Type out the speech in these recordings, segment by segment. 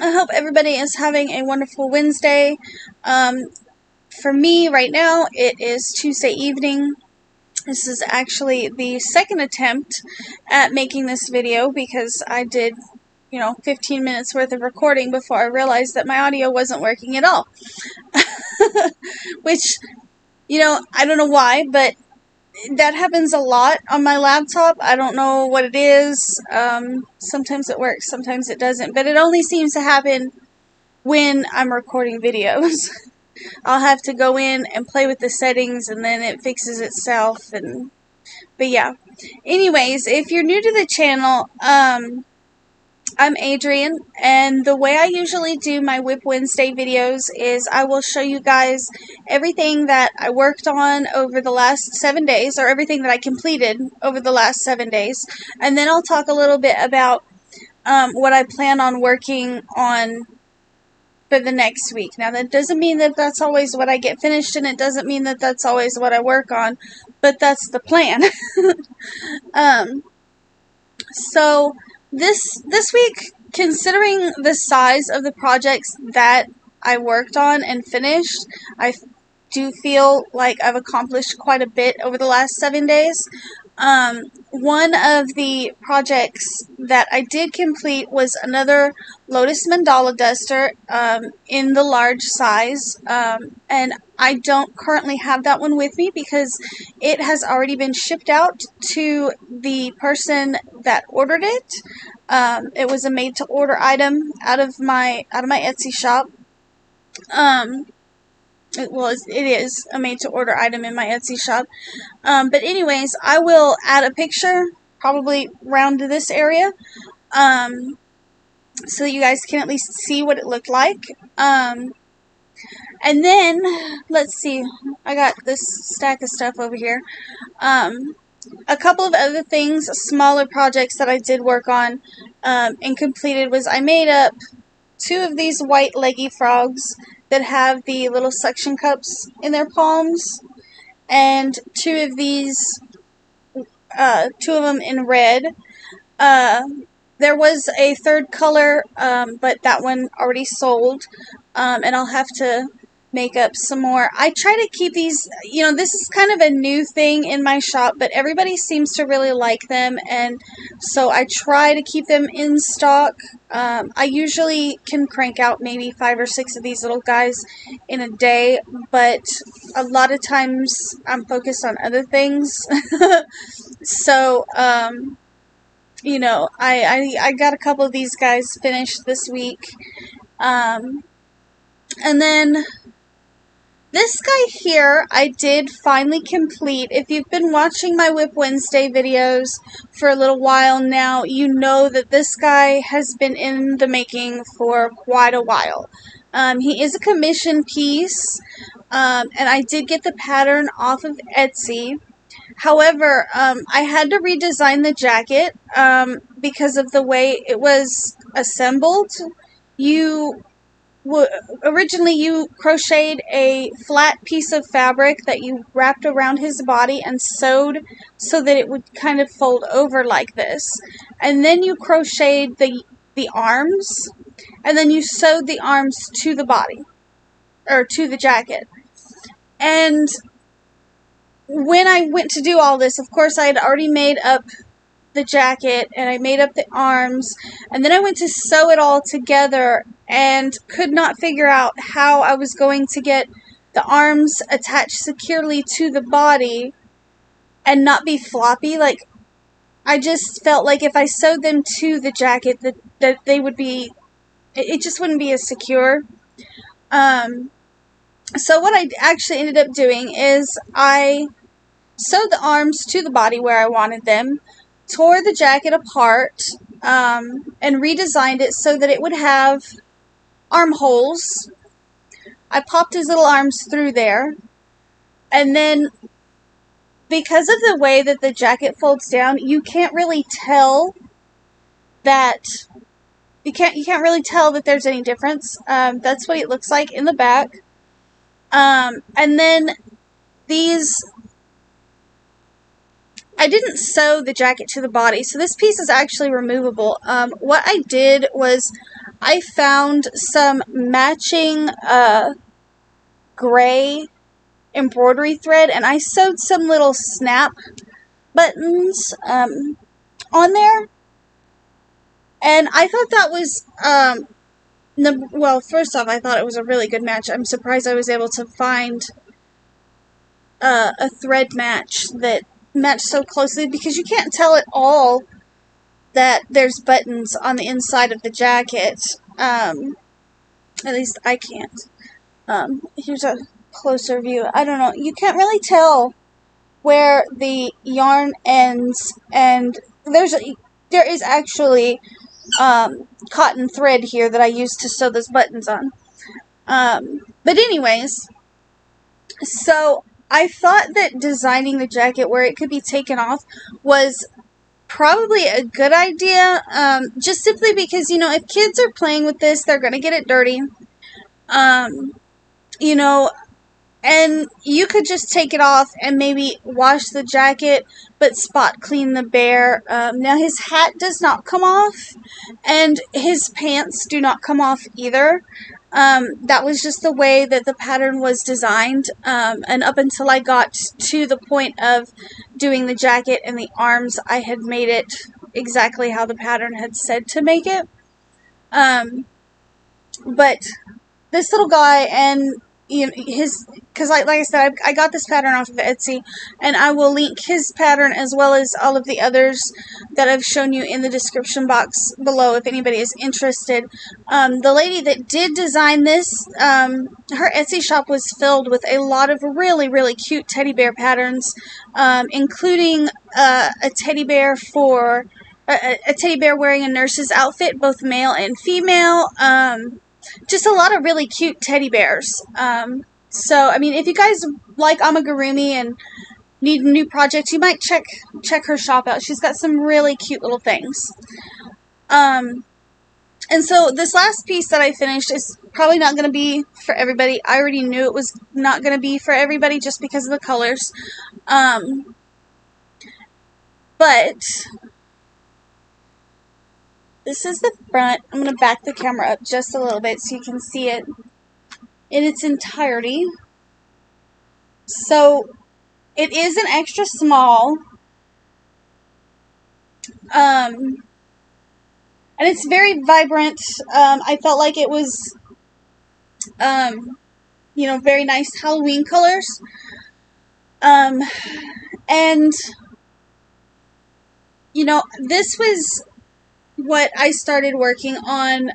I hope everybody is having a wonderful Wednesday. For me, right now, it is Tuesday evening. This is actually the second attempt at making this video because I did, 15 minutes worth of recording before I realized that my audio wasn't working at all. Which, I don't know why, but that happens a lot on my laptop. I don't know what it is. Sometimes it works, sometimes it doesn't. But it only seems to happen when I'm recording videos. I'll have to go in and play with the settings and then it fixes itself. But yeah. Anyways, if you're new to the channel, I'm Adrian, and the way I usually do my WIP Wednesday videos is I will show you guys everything that I worked on over the last 7 days, or everything that I completed over the last 7 days, and then I'll talk a little bit about what I plan on working on for the next week. Now, that doesn't mean that that's always what I get finished, and it doesn't mean that that's always what I work on, but that's the plan. So this week, considering the size of the projects that I worked on and finished, I do feel like I've accomplished quite a bit over the last 7 days. One of the projects that I did complete was another Lotus Mandala duster in the large size, and I don't currently have that one with me because it has already been shipped out to the person that ordered it. It was a made-to-order item out of my Etsy shop. It is a made-to-order item in my Etsy shop. But anyways, I will add a picture, probably around this area, so that you guys can at least see what it looked like. And then, let's see, I got this stack of stuff over here. A couple of other things, smaller projects that I did work on and completed was I made up 2 of these white leggy frogs that have the little suction cups in their palms, and 2 of these, 2 of them in red. There was a third color, but that one already sold, and I'll have to make up some more. I try to keep these, this is kind of a new thing in my shop, but everybody seems to really like them, and so I try to keep them in stock. I usually can crank out maybe 5 or 6 of these little guys in a day, but a lot of times I'm focused on other things. So, I got a couple of these guys finished this week. And then this guy here, I did finally complete. If you've been watching my WIP Wednesday videos for a little while now, you know that this guy has been in the making for quite a while. He is a commission piece, and I did get the pattern off of Etsy. However, I had to redesign the jacket because of the way it was assembled. Originally you crocheted a flat piece of fabric that you wrapped around his body and sewed so that it would kind of fold over like this. And then you crocheted the arms, and then you sewed the arms to the body, or to the jacket. And when I went to do all this, of course I had already made up the jacket and I made up the arms, and then I went to sew it all together and could not figure out how I was going to get the arms attached securely to the body and not be floppy. Like, I just felt like if I sewed them to the jacket that they would be, it just wouldn't be as secure. So what I actually ended up doing is I sewed the arms to the body where I wanted them, tore the jacket apart, and redesigned it so that it would have armholes. I popped his little arms through there, and then because of the way that the jacket folds down, you can't really tell that you can't really tell that there's any difference. That's what it looks like in the back. And then these I didn't sew the jacket to the body, so this piece is actually removable. What I did was I found some matching gray embroidery thread, and I sewed some little snap buttons on there, and I thought that was well, first off, I thought it was a really good match. I'm surprised I was able to find a thread match that matched so closely, because you can't tell at all that there's buttons on the inside of the jacket. At least I can't. Here's a closer view. I don't know. You can't really tell where the yarn ends, and there is actually cotton thread here that I used to sew those buttons on. But anyways, so I thought that designing the jacket where it could be taken off was probably a good idea, just simply because, you know, if kids are playing with this, they're going to get it dirty, you know, and you could just take it off and maybe wash the jacket, but spot clean the bear. Now his hat does not come off, and his pants do not come off either. That was just the way that the pattern was designed, and up until I got to the point of doing the jacket and the arms, I had made it exactly how the pattern had said to make it. But this little guy, and you know, because like I said, I got this pattern off of Etsy, and I will link his pattern as well as all of the others that I've shown you in the description box below if anybody is interested. The lady that did design this, her Etsy shop was filled with a lot of really, really cute teddy bear patterns, including a teddy bear for a teddy bear wearing a nurse's outfit, both male and female. Just a lot of really cute teddy bears. So, I mean, if you guys like amigurumi and need a new project, you might check her shop out. She's got some really cute little things. And so this last piece that I finished is probably not going to be for everybody. I already knew it was not going to be for everybody just because of the colors. But this is the front. I'm going to back the camera up just a little bit so you can see it in its entirety. So it is an extra small. And it's very vibrant. I felt like it was, you know, very nice Halloween colors. And, you know, this was what I started working on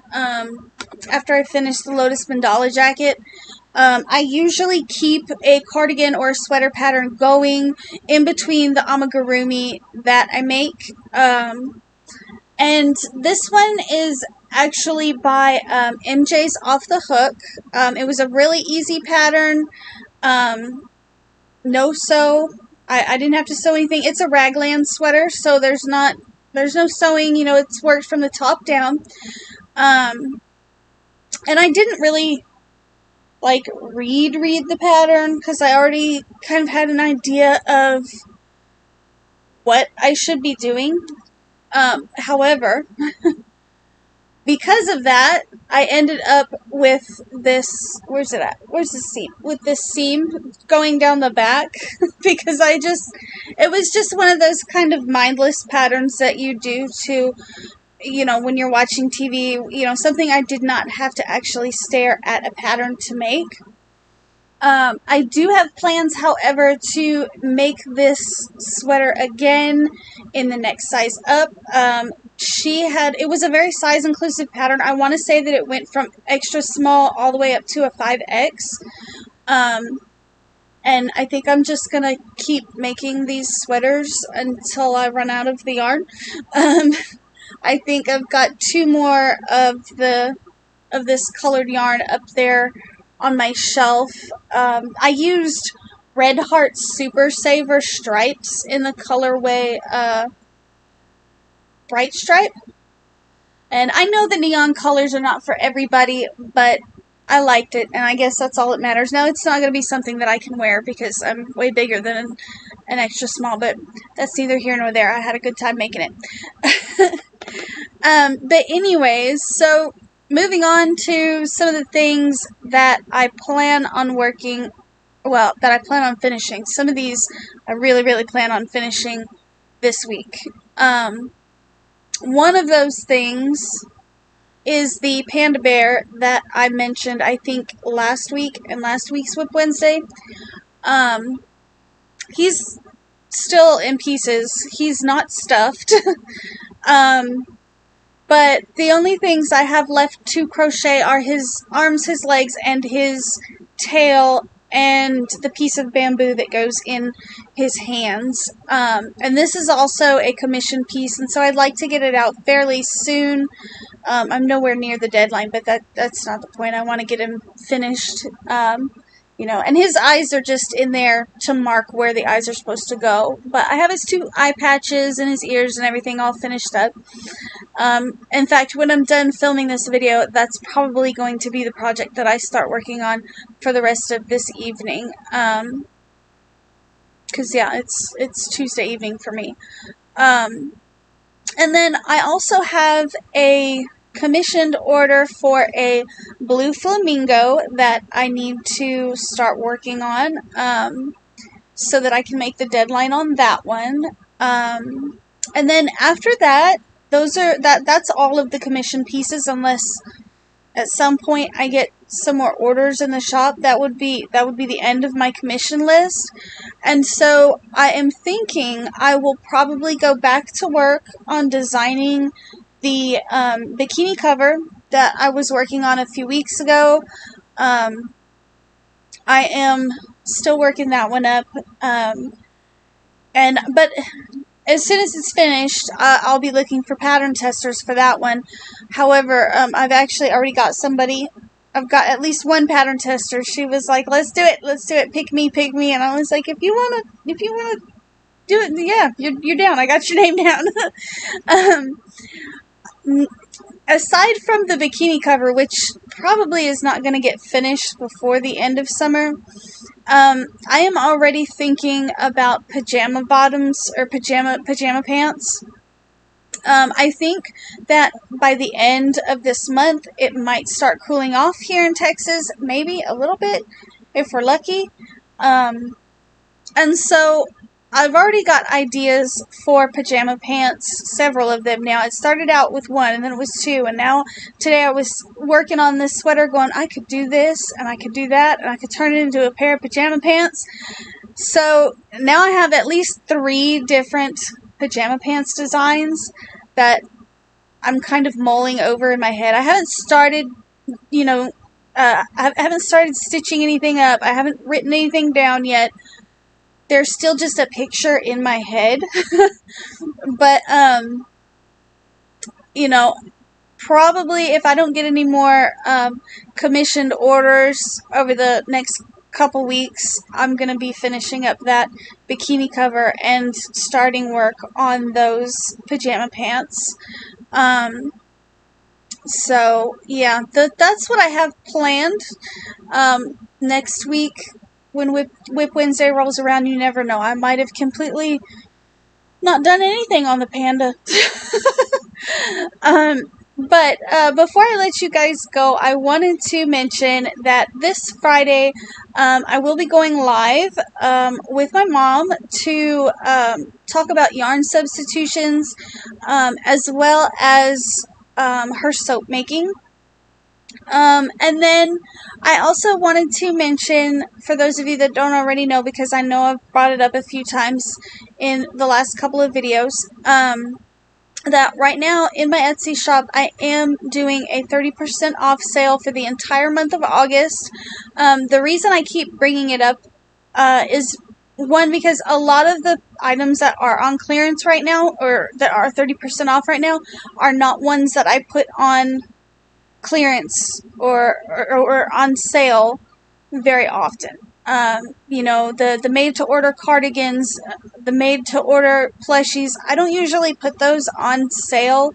after I finished the Lotus Mandala jacket. I usually keep a cardigan or a sweater pattern going in between the amigurumi that I make. And this one is actually by MJ's Off the Hook. It was a really easy pattern. No sew. I didn't have to sew anything. It's a raglan sweater, so there's no sewing. You know, it's worked from the top down. And I didn't really like read the pattern because I already kind of had an idea of what I should be doing. However, because of that, I ended up with this, where's it at? Where's the seam? With this seam going down the back because it was just one of those kind of mindless patterns that you do to, you know, when you're watching TV, you know, something I did not have to actually stare at a pattern to make. I do have plans, however, to make this sweater again in the next size up. It was a very size inclusive pattern. I want to say that it went from extra small all the way up to a 5X. And I think I'm just going to keep making these sweaters until I run out of the yarn. I think I've got 2 more of this colored yarn up there on my shelf. I used Red Heart Super Saver stripes in the colorway Bright Stripe. And I know the neon colors are not for everybody, but I liked it, and I guess that's all that matters. Now, it's not going to be something that I can wear because I'm way bigger than an extra small, but that's neither here nor there. I had a good time making it. But anyways, so moving on to some of the things that I plan on that I plan on finishing. Some of these I really, really plan on finishing this week. One of those things is the panda bear that I mentioned, I think, last week in last week's WIP Wednesday. He's still in pieces. He's not stuffed. But the only things I have left to crochet are his arms, his legs, and his tail, and the piece of bamboo that goes in his hands. And this is also a commission piece, and so I'd like to get it out fairly soon. I'm nowhere near the deadline, but that's not the point. I want to get him finished. And his eyes are just in there to mark where the eyes are supposed to go. But I have his 2 eye patches and his ears and everything all finished up. In fact, when I'm done filming this video, that's probably going to be the project that I start working on for the rest of this evening. Because, yeah, it's Tuesday evening for me. And then I also have a commissioned order for a blue flamingo that I need to start working on, so that I can make the deadline on that one. And then after that, that's all of the commission pieces, unless at some point I get some more orders in the shop. That would be the end of my commission list. And so I am thinking I will probably go back to work on designing the bikini cover that I was working on a few weeks ago. I am still working that one up. But as soon as it's finished, I'll be looking for pattern testers for that one. However, I've actually already got somebody. I've got at least one pattern tester. She was like, "Let's do it, pick me." And I was like, if you wanna do it, yeah, you're down. I got your name down. Aside from the bikini cover, which probably is not going to get finished before the end of summer, I am already thinking about pajama bottoms or pajama pants. I think that by the end of this month, it might start cooling off here in Texas, maybe a little bit, if we're lucky. And so I've already got ideas for pajama pants, several of them now. It started out with 1, and then it was 2, and now today I was working on this sweater going, I could do this, and I could do that, and I could turn it into a pair of pajama pants. So now I have at least 3 different pajama pants designs that I'm kind of mulling over in my head. I haven't started, I haven't started stitching anything up. I haven't written anything down yet. There's still just a picture in my head. But, probably if I don't get any more commissioned orders over the next couple weeks, I'm going to be finishing up that bikini cover and starting work on those pajama pants. So, yeah, that's what I have planned. Next week, when WIP Wednesday rolls around, you never know. I might have completely not done anything on the panda. But before I let you guys go, I wanted to mention that this Friday, I will be going live with my mom to talk about yarn substitutions, as well as her soap making. And then I also wanted to mention, for those of you that don't already know, because I know I've brought it up a few times in the last couple of videos, that right now in my Etsy shop, I am doing a 30% off sale for the entire month of August. The reason I keep bringing it up is, one, because a lot of the items that are on clearance right now, or that are 30% off right now, are not ones that I put on clearance or on sale very often. The made-to-order cardigans, the made-to-order plushies, I don't usually put those on sale.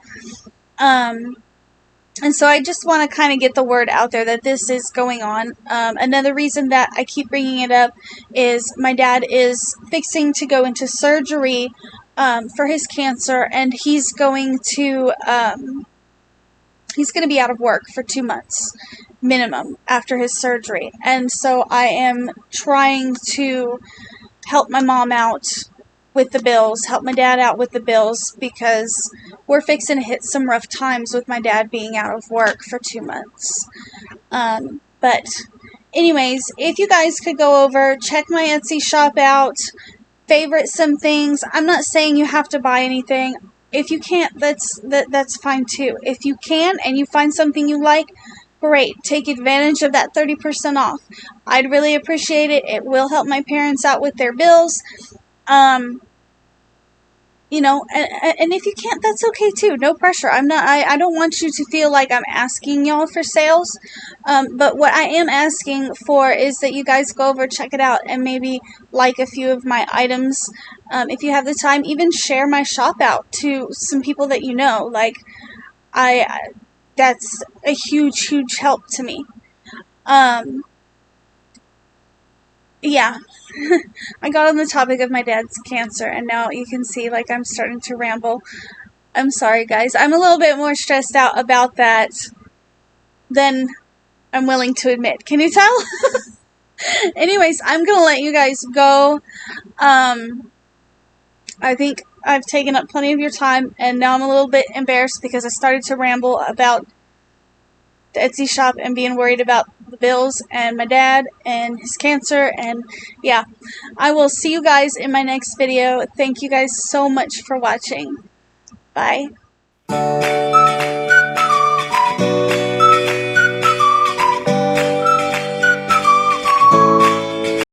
And so I just want to kind of get the word out there that this is going on. Another reason that I keep bringing it up is my dad is fixing to go into surgery for his cancer, and he's going to be out of work for 2 months minimum after his surgery. And so I am trying to help my mom out with the bills, help my dad out with the bills, because we're fixing to hit some rough times with my dad being out of work for 2 months. But anyways, if you guys could go over, check my Etsy shop out, favorite some things. I'm not saying you have to buy anything. If you can't, that's fine too. If you can and you find something you like, great. Take advantage of that 30% off. I'd really appreciate it. It will help my parents out with their bills. You know, and if you can't, that's okay too. No pressure. I don't want you to feel like I'm asking y'all for sales. But what I am asking for is that you guys go over, check it out, and maybe like a few of my items. If you have the time, even share my shop out to some people that you know. Like, that's a huge, huge help to me. Yeah. I got on the topic of my dad's cancer, and now you can see, like, I'm starting to ramble. I'm sorry, guys. I'm a little bit more stressed out about that than I'm willing to admit. Can you tell? Anyways, I'm going to let you guys go. I think I've taken up plenty of your time, and now I'm a little bit embarrassed because I started to ramble about the Etsy shop and being worried about the bills and my dad and his cancer. And yeah, I will see you guys in my next video. Thank you guys so much for watching. Bye.